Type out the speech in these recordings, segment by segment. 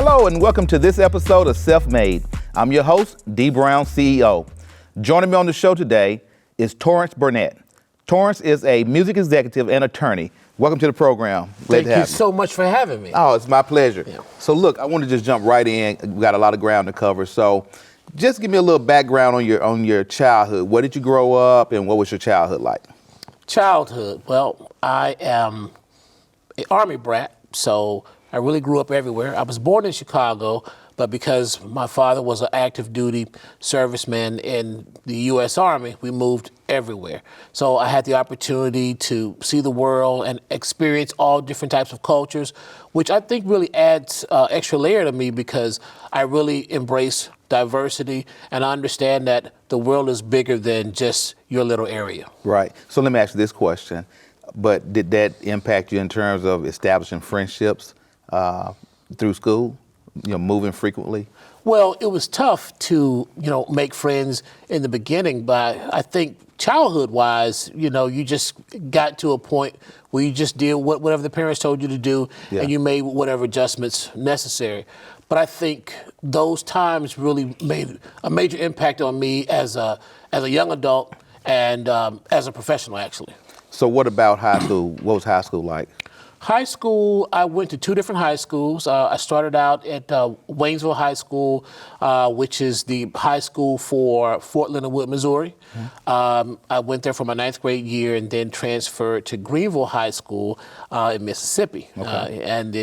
Hello and welcome to this episode of Self-Made. I'm your host, Dee Brown, CEO. Joining me on the show today is Torrence Burnett. Torrence is a music executive and attorney. Welcome to the program. Thank you so much for having me. Oh, it's my pleasure. Yeah. So look, I want to just jump right in. We got a lot of ground to cover. So just give me a little background on your childhood. Where did you grow up and what was your childhood like? Childhood, well, I am an Army brat, so I really grew up everywhere. I was born in Chicago, but because my father was an active duty serviceman in the U.S. Army, we moved everywhere. So I had the opportunity to see the world and experience all different types of cultures, which I think really adds extra layer to me because I really embrace diversity and I understand that the world is bigger than just your little area. Right. So let me ask you this question. But did that impact you in terms of establishing friendships through school, moving frequently? Well, it was tough to, make friends in the beginning, but I think childhood-wise, you just got to a point where you just did whatever the parents told you to do, and you made whatever adjustments necessary. But I think those times really made a major impact on me as a young adult and as a professional, actually. So what about high school? What was high school like? High school, I went to two different high schools. I started out at Waynesville High School, which is the high school for Fort Leonard Wood, Missouri. Mm-hmm. I went there for my 9th grade year and then transferred to Greenville High School in Mississippi. Okay. And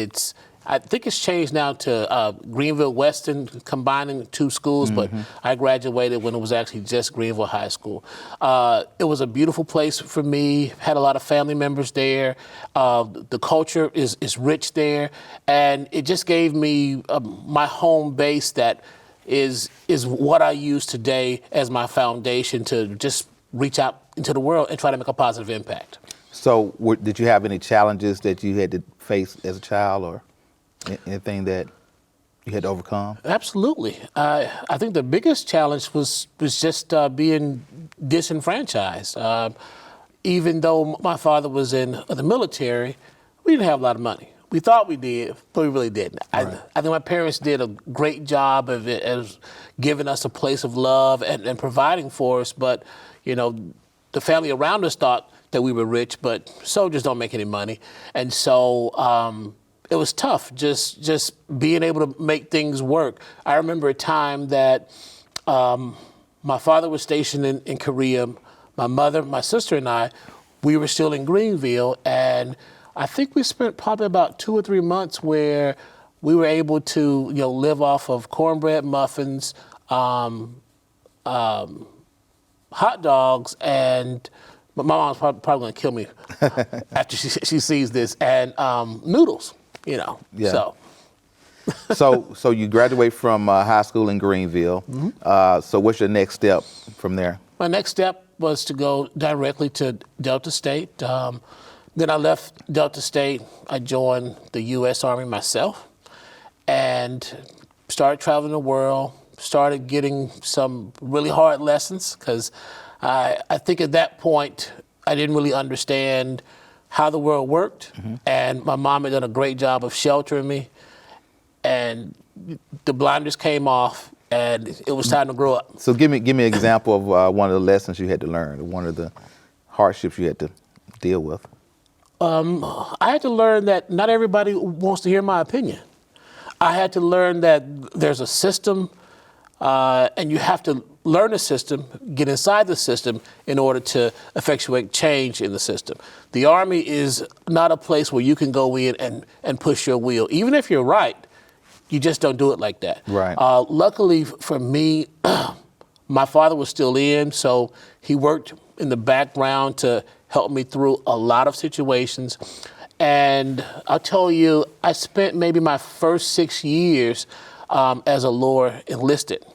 I think it's changed now to Greenville Weston, combining two schools, but I graduated when it was actually just Greenville High School. It was a beautiful place for me, had a lot of family members there. The culture is rich there, and it just gave me my home base that is what I use today as my foundation to just reach out into the world and try to make a positive impact. So did you have any challenges that you had to face as a child or anything that you had to overcome? Absolutely. I think the biggest challenge was just being disenfranchised. Even though my father was in the military, we didn't have a lot of money. We thought we did, but we really didn't. Right. I think my parents did a great job of it as giving us a place of love and providing for us, but the family around us thought that we were rich, but soldiers don't make any money. And so it was tough just being able to make things work. I remember a time that my father was stationed in Korea. My mother, my sister, and we were still in Greenville, and I think we spent probably about 2 or 3 months where we were able to live off of cornbread muffins, hot dogs, and my mom's probably going to kill me after she sees this, and noodles. Yeah. So you graduate from high school in Greenville. Mm-hmm. So what's your next step from there? My next step was to go directly to Delta State. Then I left Delta State. I joined the U.S. Army myself and started traveling the world, started getting some really hard lessons because I think at that point I didn't really understand how the world worked, and my mom had done a great job of sheltering me, and the blinders came off, and it was time to grow up. So give me an example of one of the lessons you had to learn, one of the hardships you had to deal with. I had to learn that not everybody wants to hear my opinion. I had to learn that there's a system, and you have to learn the system, get inside the system in order to effectuate change in the system. The Army is not a place where you can go in and push your wheel. Even if you're right, you just don't do it like that. Right. Luckily for me, my father was still in, so he worked in the background to help me through a lot of situations. And I'll tell you, I spent maybe my first 6 years as a lower enlisted.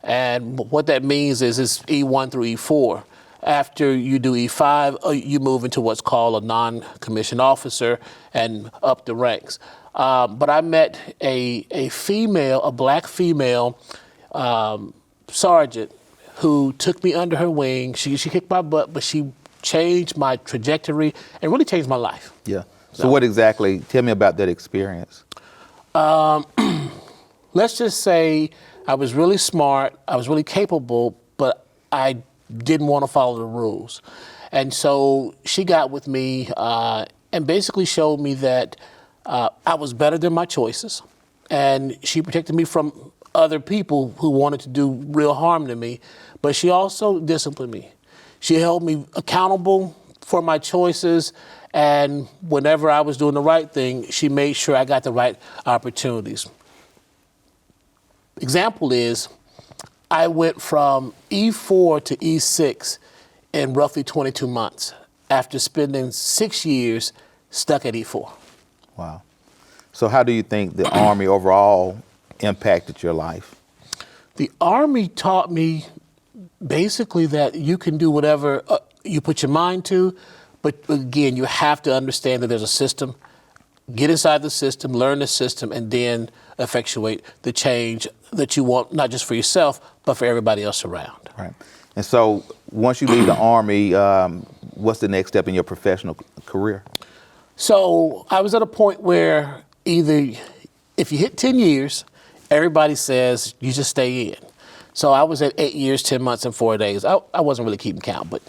And what that means is it's E1 through E4. After you do E5, you move into what's called a non-commissioned officer and up the ranks. But I met a black female sergeant who took me under her wing. She kicked my butt, but she changed my trajectory and really changed my life. Yeah. So what exactly, tell me about that experience. let's just say I was really smart, I was really capable, but I didn't want to follow the rules. And so she got with me and basically showed me that I was better than my choices. And she protected me from other people who wanted to do real harm to me, but she also disciplined me. She held me accountable for my choices, and whenever I was doing the right thing, she made sure I got the right opportunities. Example is, I went from E4 to E6 in roughly 22 months after spending 6 years stuck at E4. Wow. So how do you think the Army overall impacted your life? The Army taught me basically that you can do whatever you put your mind to, but again, you have to understand that there's a system. Get inside the system, learn the system, and then effectuate the change that you want, not just for yourself, but for everybody else around. Right. And so once you leave the Army, what's the next step in your professional career? So I was at a point where either if you hit 10 years, everybody says you just stay in. So I was at 8 years, 10 months, and 4 days. I wasn't really keeping count, but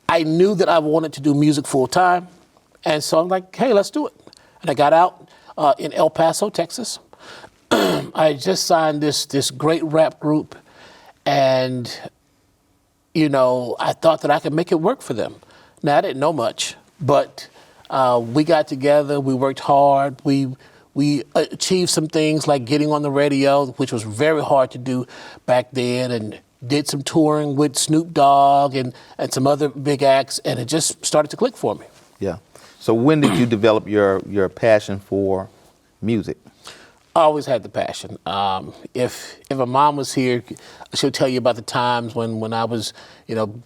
I knew that I wanted to do music full time. And so I'm like, hey, let's do it. And I got out in El Paso, Texas. I just signed this great rap group, and I thought that I could make it work for them. Now, I didn't know much, but we got together, we worked hard, we achieved some things like getting on the radio, which was very hard to do back then, and did some touring with Snoop Dogg and some other big acts, and it just started to click for me. Yeah. So when did you develop your passion for music? I always had the passion. If my mom was here, she'll tell you about the times when I was,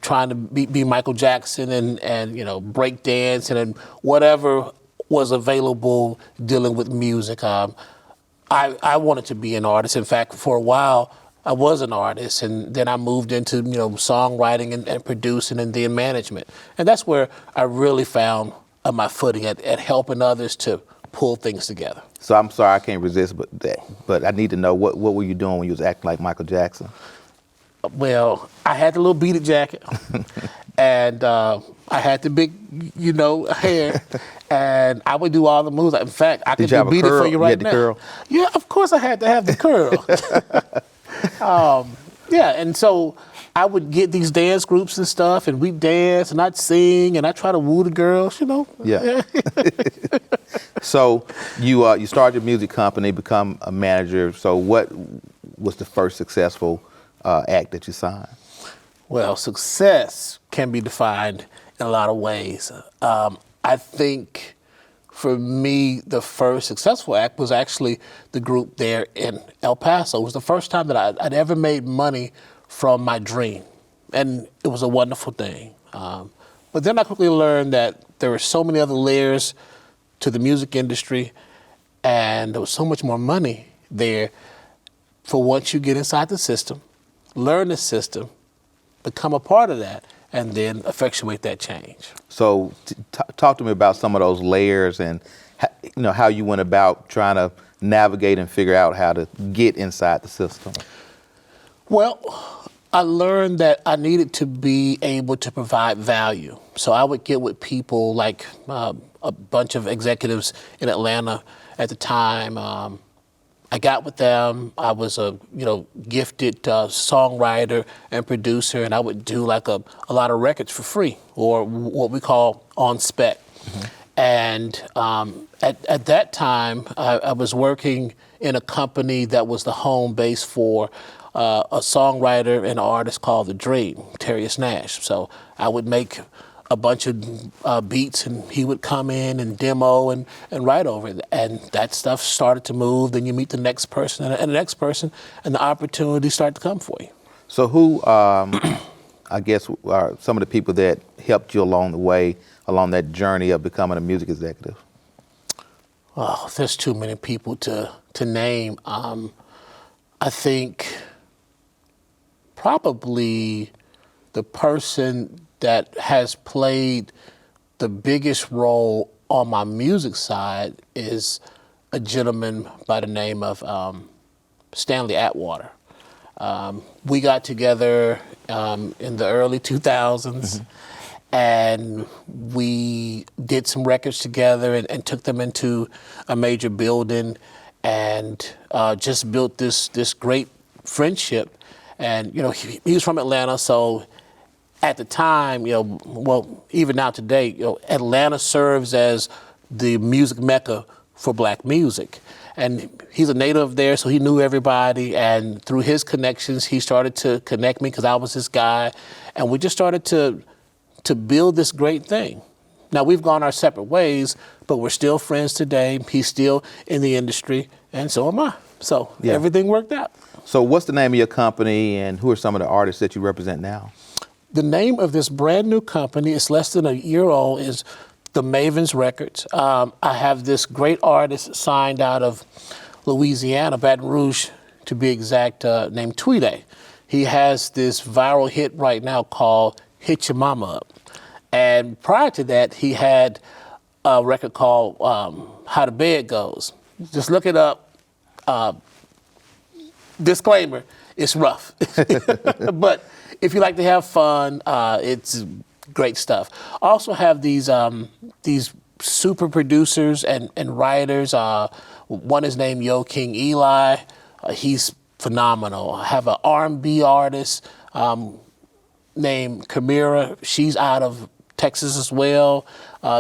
trying to be Michael Jackson and break dance and whatever was available dealing with music. I wanted to be an artist. In fact, for a while, I was an artist, and then I moved into songwriting and producing and then management. And that's where I really found my footing at helping others to pull things together. So I'm sorry, I can't resist, but I need to know what were you doing when you was acting like Michael Jackson? Well, I had the little beaded jacket, and I had the big, hair, and I would do all the moves. In fact, I could do beat it for you right now. Curl? Yeah, of course I had to have the curl. And so I would get these dance groups and stuff, and we'd dance, and I'd sing, and I'd try to woo the girls, Yeah. So you started your music company, become a manager. So what was the first successful act that you signed? Well, success can be defined in a lot of ways. I think for me, the first successful act was actually the group there in El Paso. It was the first time that I'd ever made money from my dream, and it was a wonderful thing. But then I quickly learned that there were so many other layers to the music industry, and there was so much more money there for once you get inside the system, learn the system, become a part of that, and then effectuate that change. So talk to me about some of those layers and how you went about trying to navigate and figure out how to get inside the system. Well, I learned that I needed to be able to provide value. So I would get with people like a bunch of executives in Atlanta at the time. I got with them. I was a gifted songwriter and producer, and I would do like a lot of records for free, or what we call on spec. Mm-hmm. And at that time, I was working in a company that was the home base for a songwriter and artist called The Dream, Terrius Nash. So I would make a bunch of beats, and he would come in and demo and write over it. And that stuff started to move. Then you meet the next person and the next person, and the opportunities start to come for you. So who, I guess, are some of the people that helped you along the way, along that journey of becoming a music executive? Oh, there's too many people to name. I think probably the person that has played the biggest role on my music side is a gentleman by the name of Stanley Atwater. We got together in the early 2000s, and we did some records together and took them into a major building and just built this great friendship. And, he was from Atlanta, so at the time, well, even now today, Atlanta serves as the music mecca for black music. And he's a native there, so he knew everybody. And through his connections, he started to connect me because I was his guy. And we just started to build this great thing. Now, we've gone our separate ways, but we're still friends today. He's still in the industry, and so am I. So everything worked out. So what's the name of your company, and who are some of the artists that you represent now? The name of this brand new company, it's less than a year old, is the MaVens Records. I have this great artist signed out of Louisiana, Baton Rouge to be exact, named Tweeday. He has this viral hit right now called Hit Your Mama Up. And prior to that, he had a record called How the Bed Goes. Just look it up. Disclaimer, it's rough. But if you like to have fun, it's great stuff. I also have these super producers and writers. One is named Yo King Eli. He's phenomenal. I have an R&B artist named Kamira. She's out of Texas as well.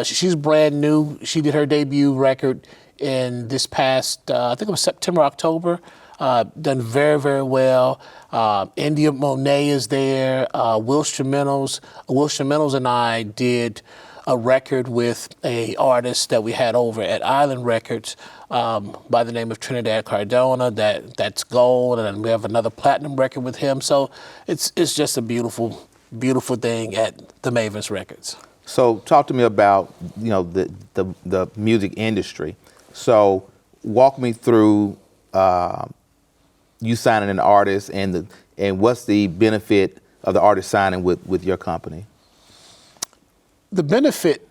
She's brand new. She did her debut record in this past, I think it was September, October. Done very, very well. India Monet is there. Will Instrumentals and I did a record with a artist that we had over at Island Records by the name of Trinidad Cardona. That's gold, and we have another platinum record with him. So it's just a beautiful, beautiful thing at the MaVens Records. So talk to me about the music industry. So walk me through you signing an artist and what's the benefit of the artist signing with your company? The benefit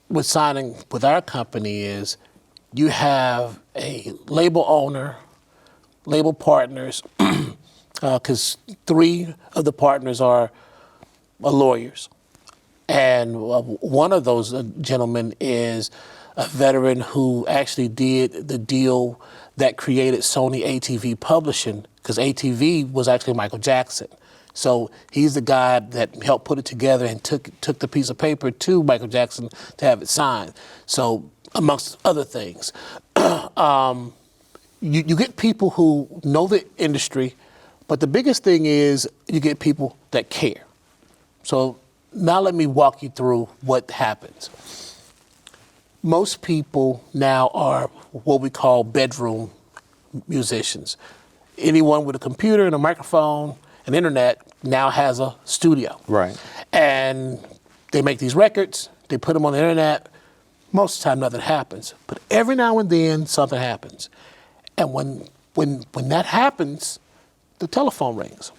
with signing with our company is you have a label owner, label partners, because 3 of the partners are lawyers. And one of those gentlemen is a veteran who actually did the deal that created Sony ATV Publishing, because ATV was actually Michael Jackson. So he's the guy that helped put it together and took the piece of paper to Michael Jackson to have it signed. So amongst other things, you get people who know the industry, but the biggest thing is you get people that care. So now let me walk you through what happens. Most people now are what we call bedroom musicians. Anyone with a computer and a microphone and internet now has a studio. Right. And they make these records, they put them on the internet. Most of the time nothing happens, but every now and then something happens. And when that happens, the telephone rings.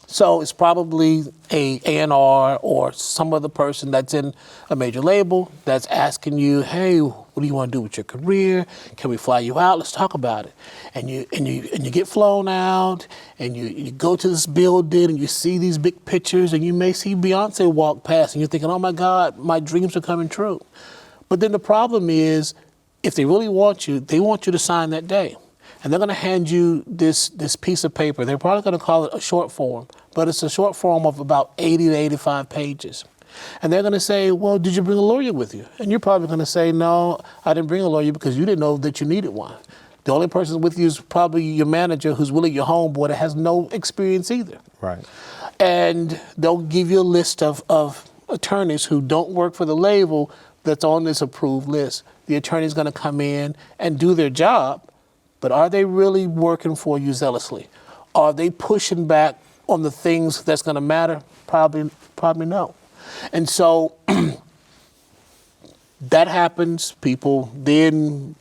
So it's probably a A&R or some other person that's in a major label that's asking you, hey, what do you want to do with your career? Can we fly you out? Let's talk about it. And you get flown out, and you go to this building, and you see these big pictures, and you may see Beyonce walk past, and you're thinking, oh my God, my dreams are coming true. But then the problem is, if they really want you, they want you to sign that day. And they're going to hand you this piece of paper. They're probably going to call it a short form, but it's a short form of about 80 to 85 pages. And they're going to say, well, did you bring a lawyer with you? And you're probably going to say, no, I didn't bring a lawyer because you didn't know that you needed one. The only person with you is probably your manager who's really your homeboy that has no experience either. Right. And they'll give you a list of attorneys who don't work for the label that's on this approved list. The attorney's going to come in and do their job. But are they really working for you zealously? Are they pushing back on the things that's going to matter? Probably no. And so that happens. People then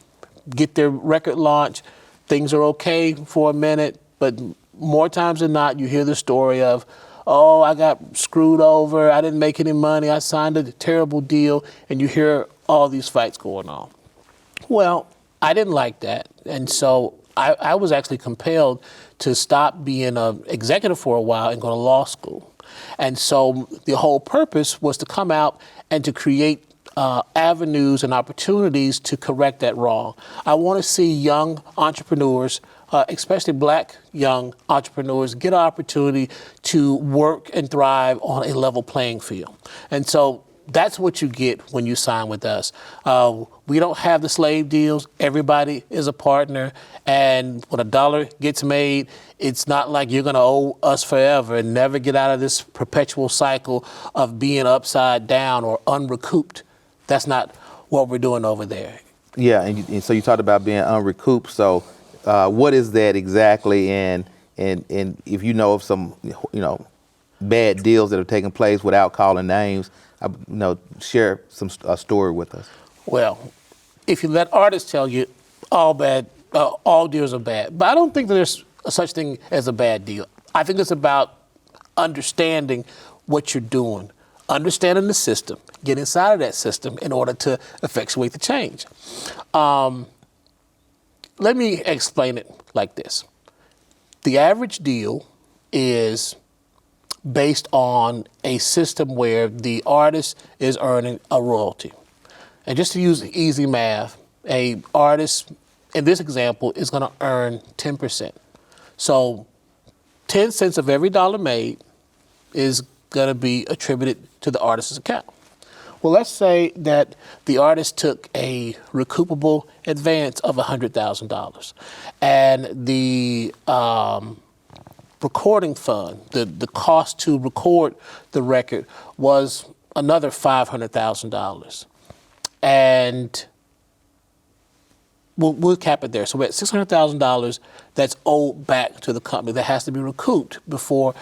get their record launch. Things are okay for a minute, but more times than not, you hear the story of, oh, I got screwed over. I didn't make any money. I signed a terrible deal. And you hear all these fights going on. Well, I didn't like that. And so I was actually compelled to stop being an executive for a while and go to law school. And so the whole purpose was to come out and to create avenues and opportunities to correct that wrong. I want to see young entrepreneurs, especially black young entrepreneurs, get an opportunity to work and thrive on a level playing field. And so that's what you get when you sign with us. We don't have the slave deals. Everybody is a partner. And when a dollar gets made, it's not like you're going to owe us forever and never get out of this perpetual cycle of being upside down or unrecouped. That's not what we're doing over there. Yeah, and so you talked about being unrecouped. So what is that exactly? And if you know of some, bad deals that have taken place without calling names, share a story with us. Well, if you let artists tell you all deals are bad, but I don't think that there's such thing as a bad deal. I think it's about understanding what you're doing, understanding the system, get inside of that system in order to effectuate the change. Let me explain it like this. The average deal is based on a system where the artist is earning a royalty. And just to use easy math, a artist in this example is going to earn 10%. So 10 cents of every dollar made is going to be attributed to the artist's account. Well, let's say that the artist took a recoupable advance of $100,000 and the recording fund, the cost to record the record was another $500,000. And we'll cap it there. So we're at $600,000 that's owed back to the company that has to be recouped before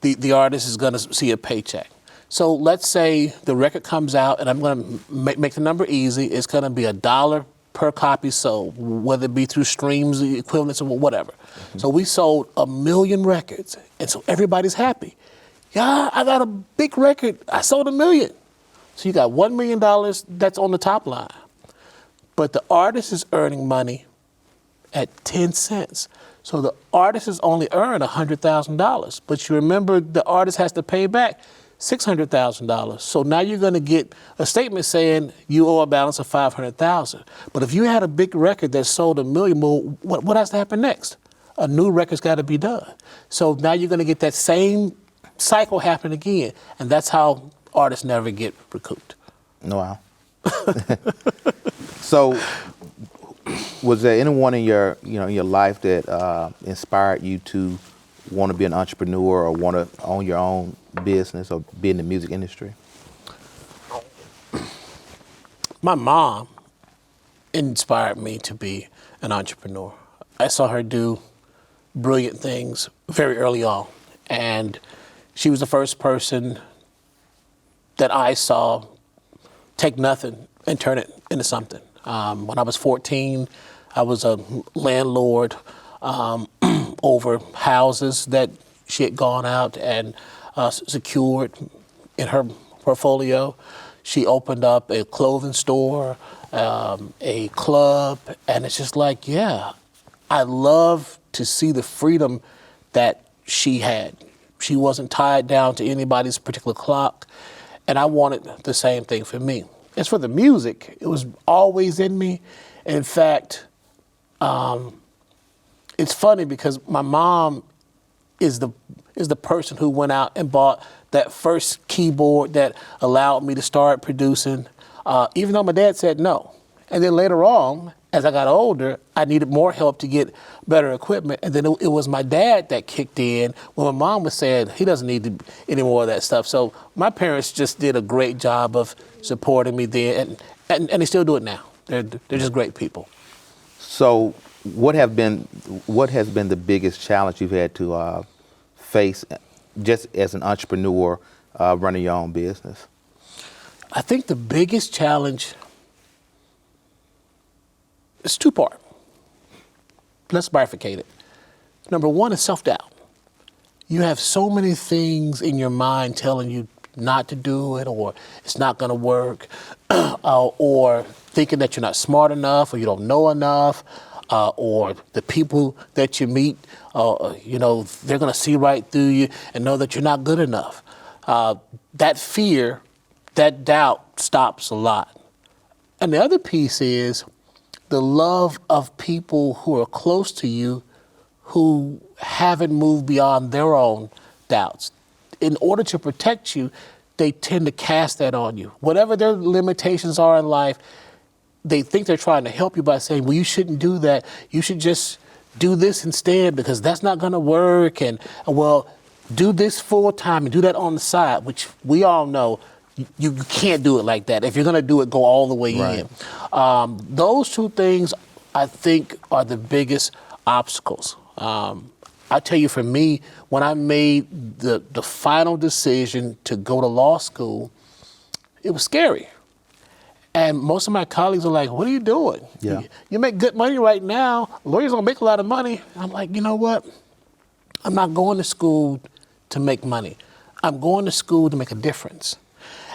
the artist is going to see a paycheck. So let's say the record comes out, and I'm going to make the number easy. It's going to be $1 per copy sold, whether it be through streams, equivalents, or whatever. Mm-hmm. So we sold 1 million records, and so everybody's happy. Yeah, I got a big record. I sold 1 million. So you got $1 million that's on the top line. But the artist is earning money at 10 cents. So the artist has only earned $100,000. But you remember the artist has to pay back $600,000. So now you're going to get a statement saying you owe a balance of $500,000. But if you had a big record that sold 1 million, well, what has to happen next? A new record's got to be done. So now you're going to get that same cycle happen again, and that's how artists never get recouped. Wow. So, was there anyone in your life that inspired you to want to be an entrepreneur or want to own your own business or be in the music industry? My mom inspired me to be an entrepreneur. I saw her do brilliant things very early on, and she was the first person that I saw take nothing and turn it into something. When I was 14, I was a landlord over houses that she had gone out and secured in her portfolio. She opened up a clothing store, a club, and it's just like, yeah, I love to see the freedom that she had. She wasn't tied down to anybody's particular clock, and I wanted the same thing for me. As for the music, it was always in me. In fact, it's funny because my mom is the person who went out and bought that first keyboard that allowed me to start producing, even though my dad said no. And then later on, as I got older, I needed more help to get better equipment. And then it was my dad that kicked in when my mom was saying he doesn't need any more of that stuff. So my parents just did a great job of supporting me then, and they still do it now. They're just great people. So what has been the biggest challenge you've had to face just as an entrepreneur running your own business? I think the biggest challenge is two-part. Let's bifurcate it. Number one is self-doubt. You have so many things in your mind telling you not to do it, or it's not going to work, or thinking that you're not smart enough or you don't know enough, or the people that you meet, they're going to see right through you and know that you're not good enough. That fear, that doubt stops a lot. And the other piece is the love of people who are close to you who haven't moved beyond their own doubts. In order to protect you, they tend to cast that on you. Whatever their limitations are in life, they think they're trying to help you by saying, well, you shouldn't do that. You should just do this instead because that's not going to work. And, well, do this full time and do that on the side, which we all know you can't do it like that. If you're going to do it, go all the way in. Those two things, I think, are the biggest obstacles. I tell you, for me, when I made the final decision to go to law school, it was scary. And most of my colleagues are like, what are you doing? Yeah. You make good money right now. Lawyers don't make a lot of money. I'm like, you know what? I'm not going to school to make money. I'm going to school to make a difference.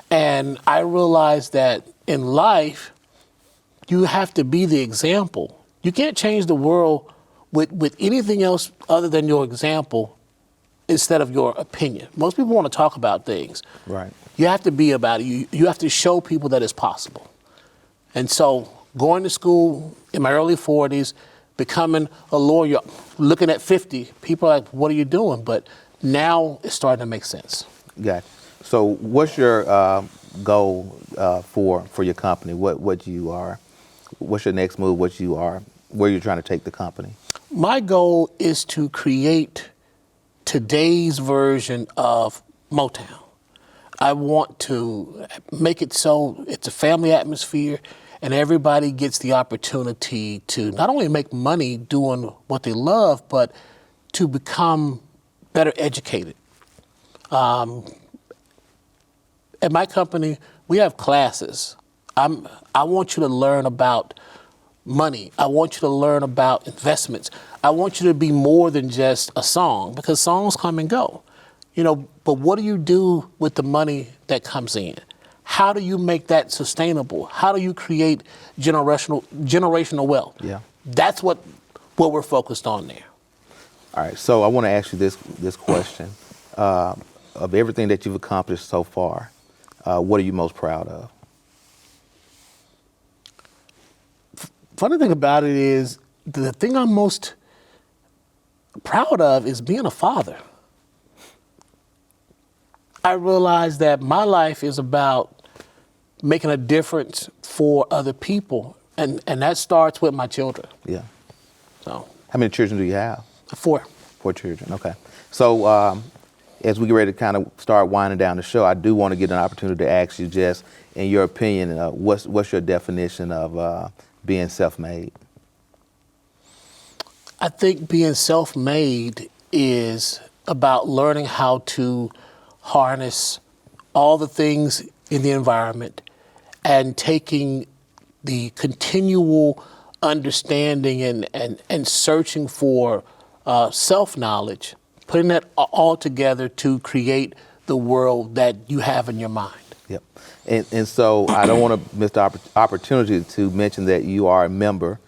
And I realized that in life, you have to be the example. You can't change the world with anything else other than your example instead of your opinion. Most people want to talk about things. Right. You have to be about it. You have to show people that it's possible. And so going to school in my early 40s, becoming a lawyer, looking at 50, people are like, what are you doing? But now it's starting to make sense. Got it. So what's your goal for your company? What you are? What's your next move? What you are? Where you're trying to take the company? My goal is to create today's version of Motown. I want to make it so it's a family atmosphere and everybody gets the opportunity to not only make money doing what they love, but to become better educated. At my company, we have classes. I want you to learn about money. I want you to learn about investments. I want you to be more than just a song, because songs come and go. But what do you do with the money that comes in? How do you make that sustainable? How do you create generational wealth? Yeah. That's what we're focused on there. All right. So I want to ask you this question: of everything that you've accomplished so far, what are you most proud of? Funny thing about it is the thing I'm most proud of is being a father. I realized that my life is about making a difference for other people, and that starts with my children. Yeah. So, how many children do you have? 4. 4 children. Okay. So as we get ready to kind of start winding down the show, I do want to get an opportunity to ask you, just in your opinion, what's your definition of being self-made? I think being self-made is about learning how to harness all the things in the environment and taking the continual understanding and searching for self-knowledge, putting that all together to create the world that you have in your mind. Yep. And so I don't want to miss the opportunity to mention that you are a member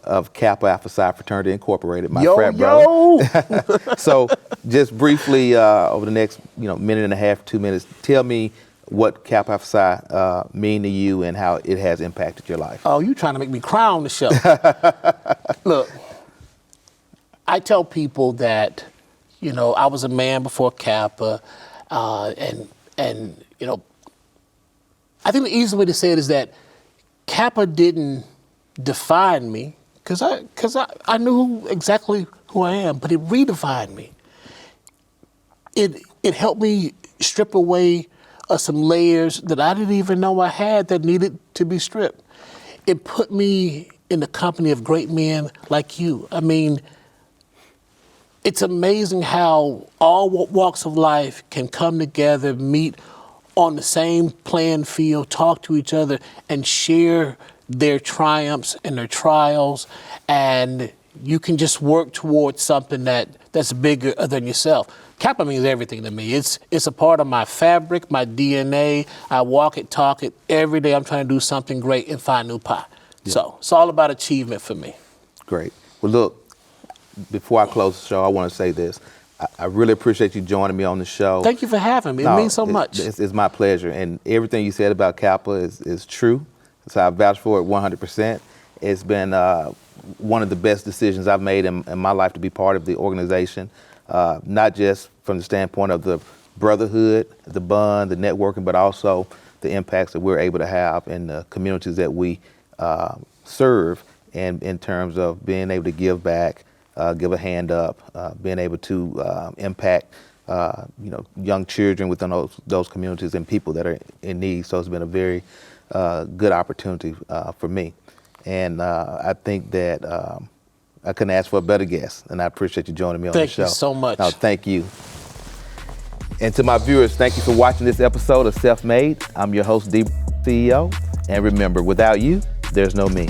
of Kappa Alpha Psi Fraternity Incorporated, my frat brother. So just briefly, over the next minute and a half, 2 minutes, tell me what Kappa Alpha Psi mean to you and how it has impacted your life. Oh, you trying to make me cry on the show. Look, I tell people that, I was a man before Kappa, and I think the easiest way to say it is that Kappa didn't define me, because I knew exactly who I am, but it redefined me. It helped me strip away some layers that I didn't even know I had that needed to be stripped. It put me in the company of great men like you. I mean, it's amazing how all walks of life can come together, meet on the same playing field, talk to each other, and share their triumphs and their trials, and you can just work towards something that's bigger than yourself. Kappa means everything to me. It's a part of my fabric, my DNA. I walk it, talk it. Every day I'm trying to do something great and find new pie. Yeah. So it's all about achievement for me. Great. Well, look, before I close the show, I want to say this. I really appreciate you joining me on the show. Thank you for having me. It means so much. It's my pleasure. And everything you said about Kappa is true. So I vouch for it 100%. It's been one of the best decisions I've made in my life to be part of the organization, not just from the standpoint of the brotherhood, the bond, the networking, but also the impacts that we're able to have in the communities that we serve, and in terms of being able to give back, give a hand up, being able to impact young children within those communities and people that are in need. So it's been a very good opportunity for me. And I think that I couldn't ask for a better guest, and I appreciate you joining me on the show. Thank you so much. No, thank you. And to my viewers, thank you for watching this episode of Self-Made. I'm your host, Dee Brown, CEO. And remember, without you, there's no me.